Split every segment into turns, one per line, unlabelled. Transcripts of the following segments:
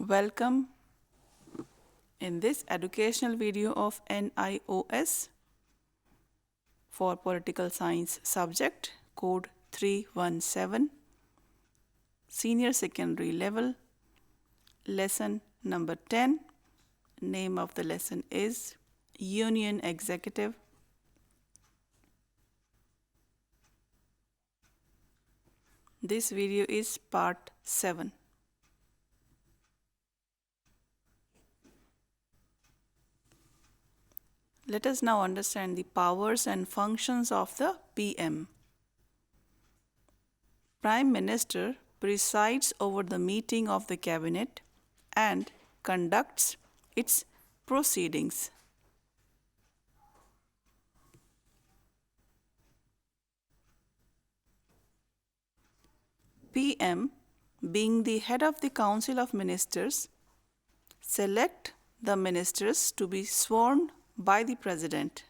Welcome in this educational video of NIOS for Political Science subject code 317 Senior Secondary Level lesson number 10. Name of the lesson is Union Executive. This video is part 7. Let us now understand the powers and functions of the PM. Prime Minister presides over the meeting of the Cabinet and conducts its proceedings. PM, being the head of the Council of Ministers, select the ministers to be sworn by the President.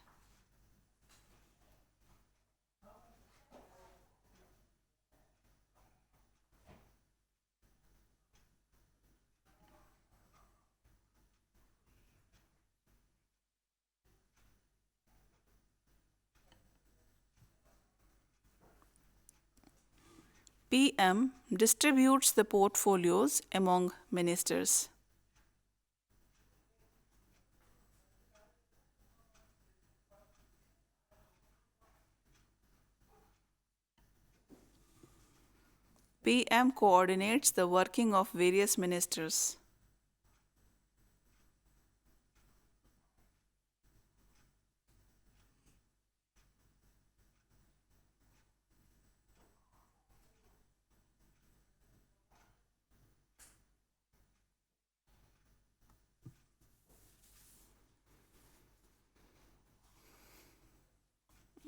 PM distributes the portfolios among ministers. PM coordinates the working of various ministers.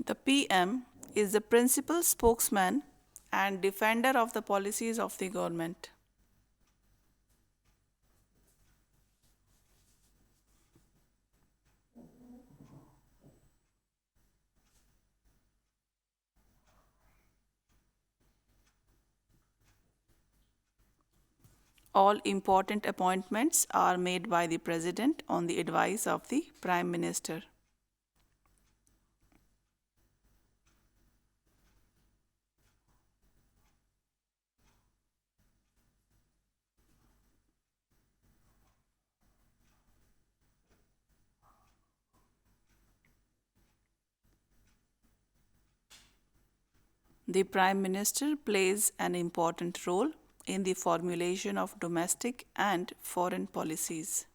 The PM is the principal spokesman and defender of the policies of the government. All important appointments are made by the President on the advice of the Prime Minister. The Prime Minister plays an important role in the formulation of domestic and foreign policies.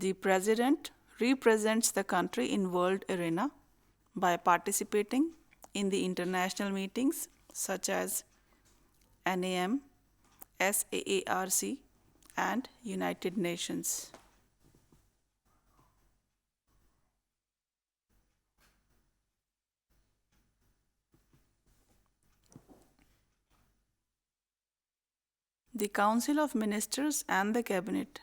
The President represents the country in world arena by participating in the international meetings such as NAM, SAARC, and United Nations. The Council of Ministers and the Cabinet.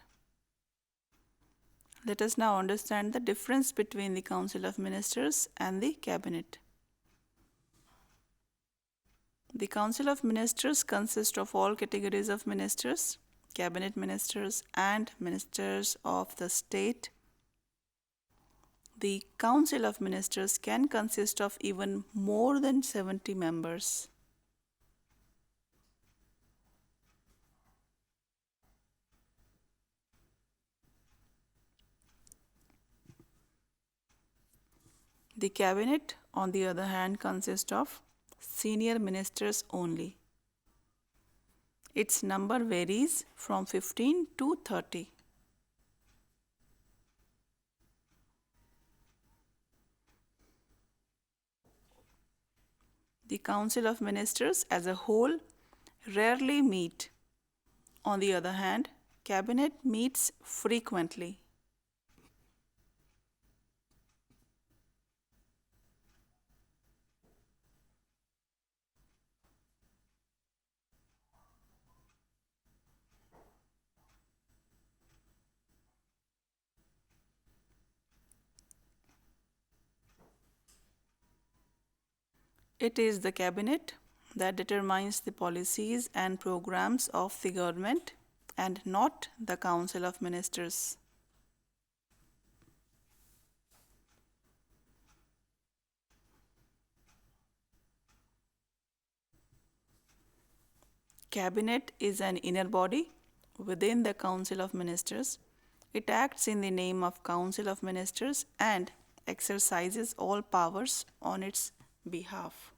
Let us now understand the difference between the Council of Ministers and the Cabinet. The Council of Ministers consists of all categories of ministers, cabinet ministers, and ministers of the state. The Council of Ministers can consist of even more than 70 members. The Cabinet, on the other hand, consists of senior ministers only. Its number varies from 15 to 30. The Council of Ministers as a whole rarely meet. On the other hand, Cabinet meets frequently. It is the cabinet that determines the policies and programs of the government and not the Council of Ministers. Cabinet is an inner body within the Council of Ministers. It acts in the name of Council of Ministers and exercises all powers on its behalf.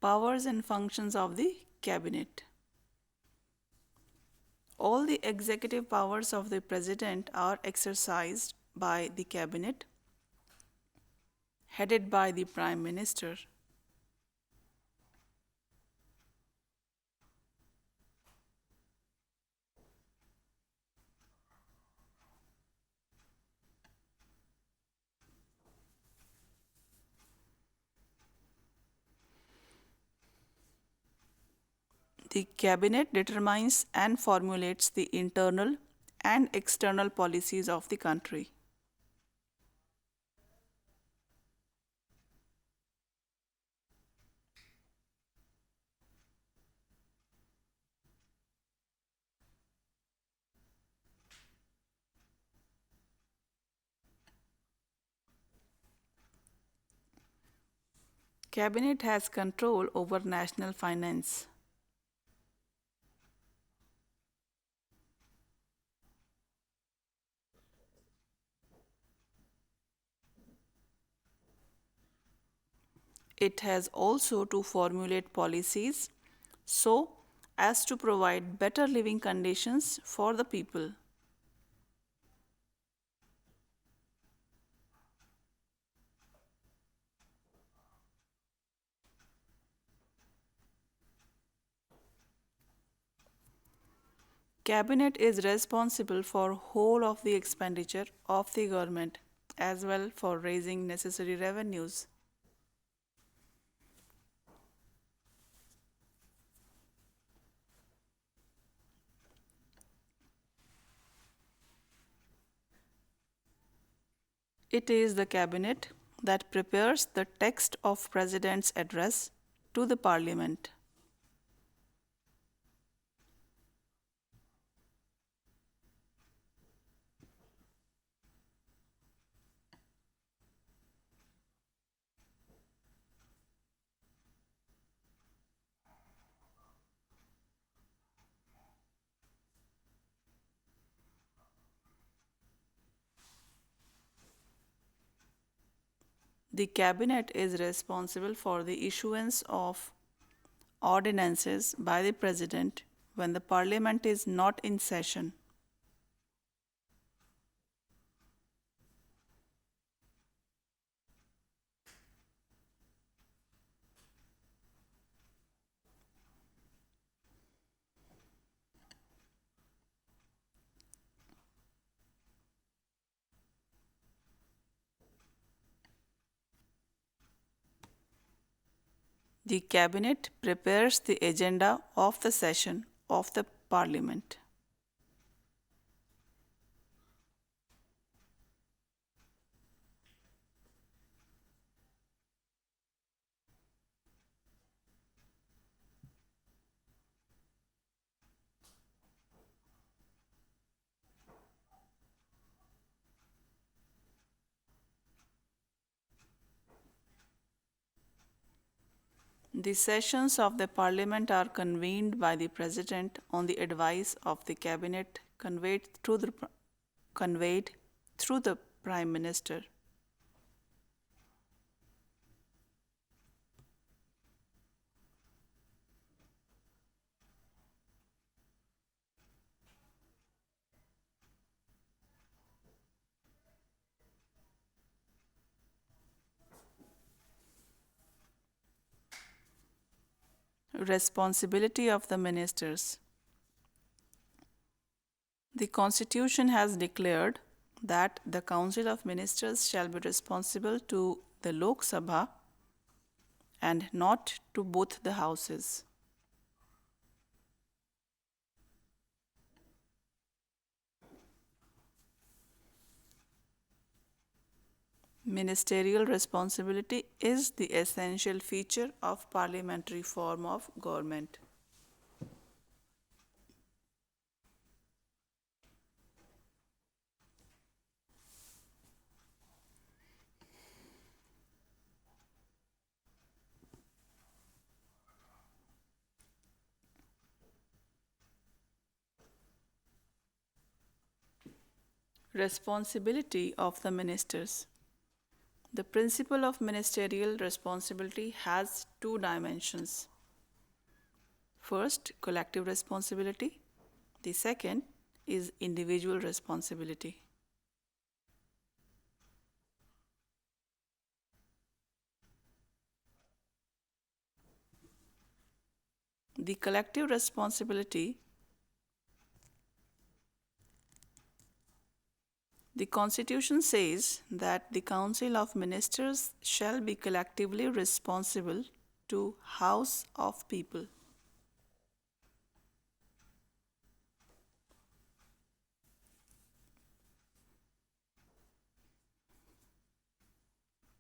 Powers and functions of the cabinet. All the executive powers of the president are exercised by the cabinet headed by the prime minister. The cabinet determines and formulates the internal and external policies of the country. Cabinet has control over national finance. It has also to formulate policies so as to provide better living conditions for the people. Cabinet is responsible for whole of the expenditure of the government as well for raising necessary revenues. It is the cabinet that prepares the text of President's address to the Parliament. The cabinet is responsible for the issuance of ordinances by the President when the Parliament is not in session. The cabinet prepares the agenda of the session of the Parliament. The sessions of the Parliament are convened by the President on the advice of the Cabinet conveyed through the Prime Minister. Responsibility of the ministers. The Constitution has declared that the Council of Ministers shall be responsible to the Lok Sabha and not to both the houses. Ministerial responsibility is the essential feature of parliamentary form of government. Responsibility of the ministers. The principle of ministerial responsibility has two dimensions. First, collective responsibility. The second is individual responsibility. The collective responsibility. The Constitution says that the Council of Ministers shall be collectively responsible to House of People.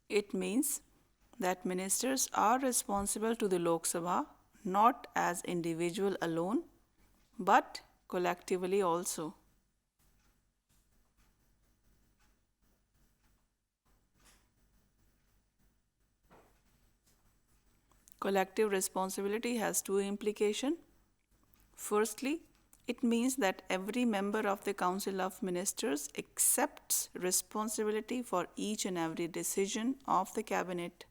It means that ministers are responsible to the Lok Sabha not as individual alone but collectively also. Collective responsibility has two implications. Firstly, it means that every member of the Council of Ministers accepts responsibility for each and every decision of the Cabinet.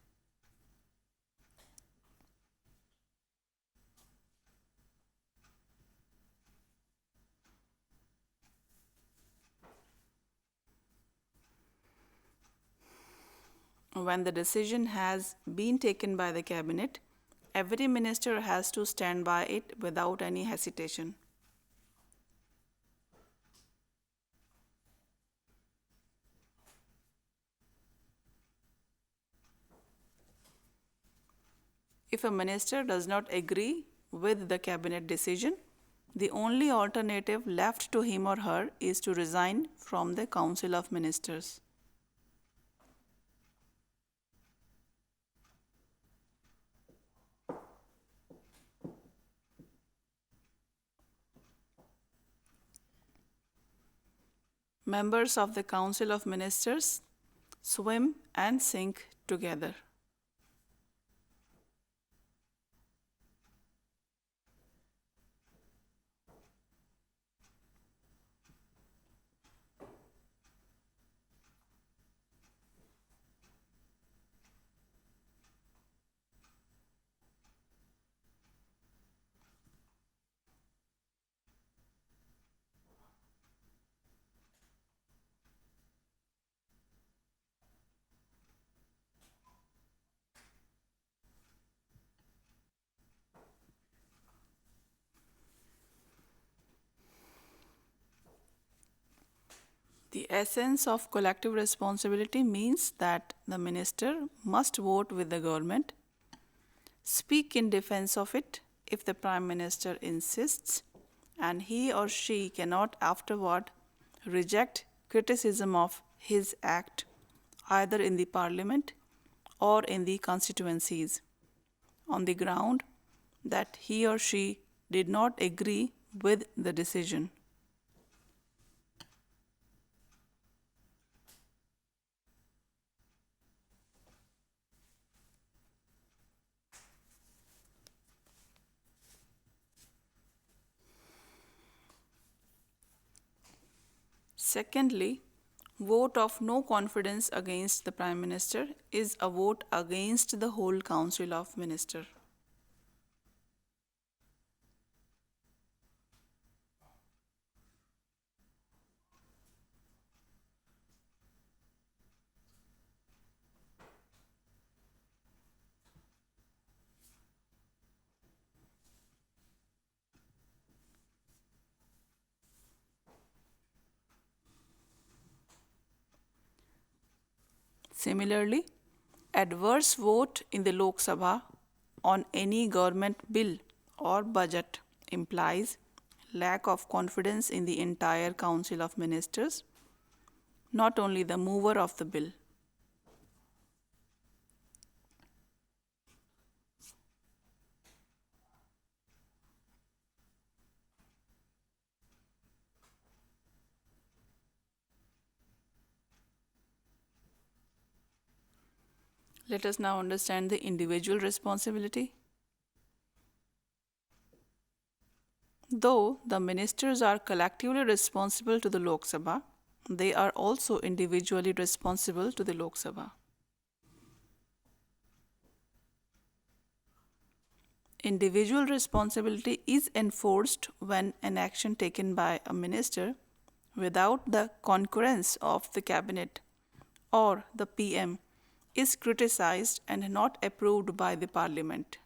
When the decision has been taken by the Cabinet, every minister has to stand by it without any hesitation. If a minister does not agree with the Cabinet decision, the only alternative left to him or her is to resign from the Council of Ministers. Members of the Council of Ministers swim and sink together. The essence of collective responsibility means that the minister must vote with the government, speak in defense of it if the Prime Minister insists, and he or she cannot afterward reject criticism of his act either in the Parliament or in the constituencies on the ground that he or she did not agree with the decision. Secondly, vote of no confidence against the Prime Minister is a vote against the whole Council of Ministers. Similarly, adverse vote in the Lok Sabha on any government bill or budget implies lack of confidence in the entire Council of Ministers, not only the mover of the bill. Let us now understand the individual responsibility. Though the ministers are collectively responsible to the Lok Sabha, they are also individually responsible to the Lok Sabha. Individual responsibility is enforced when an action taken by a minister without the concurrence of the cabinet or the PM is criticized and not approved by the parliament.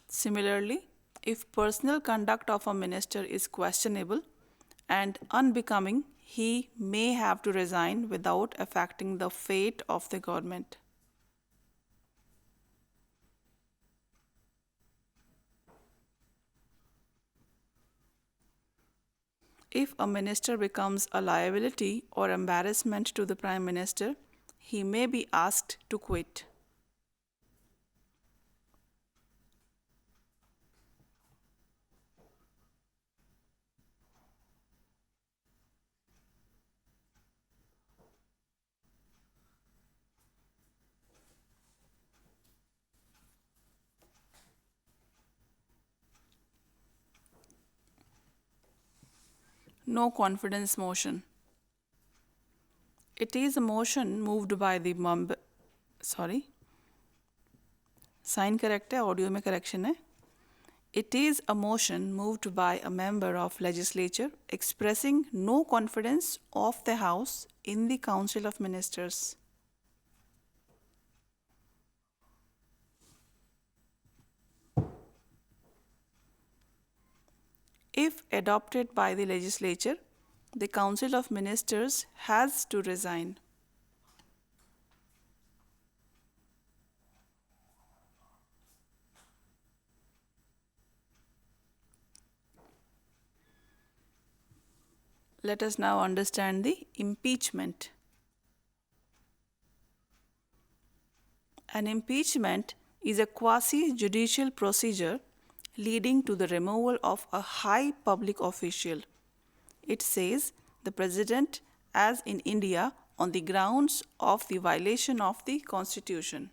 Similarly, if personal conduct of a minister is questionable and unbecoming, he may have to resign without affecting the fate of the government. If a minister becomes a liability or embarrassment to the Prime Minister, he may be asked to quit. No confidence motion. It is a motion moved by the sign correct है, audio में correction है. It is a motion moved by a member of legislature expressing no confidence of the House in the Council of Ministers. If adopted by the legislature, the Council of Ministers has to resign. Let us now understand the impeachment. An impeachment is a quasi-judicial procedure leading to the removal of a high public official. It says the President, as in India, on the grounds of the violation of the Constitution.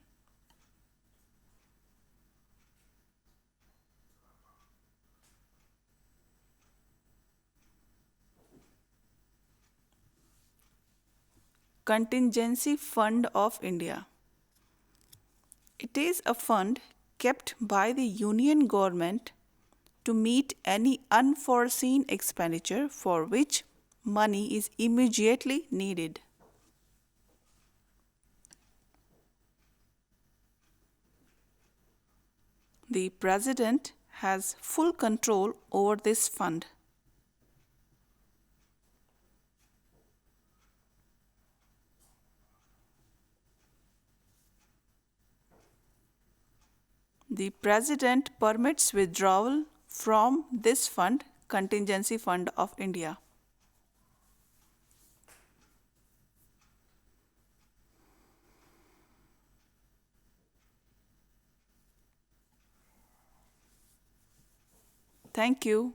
Contingency Fund of India. It is a fund kept by the Union government to meet any unforeseen expenditure for which money is immediately needed. The President has full control over this fund. The President permits withdrawal from this fund, Contingency Fund of India. Thank you.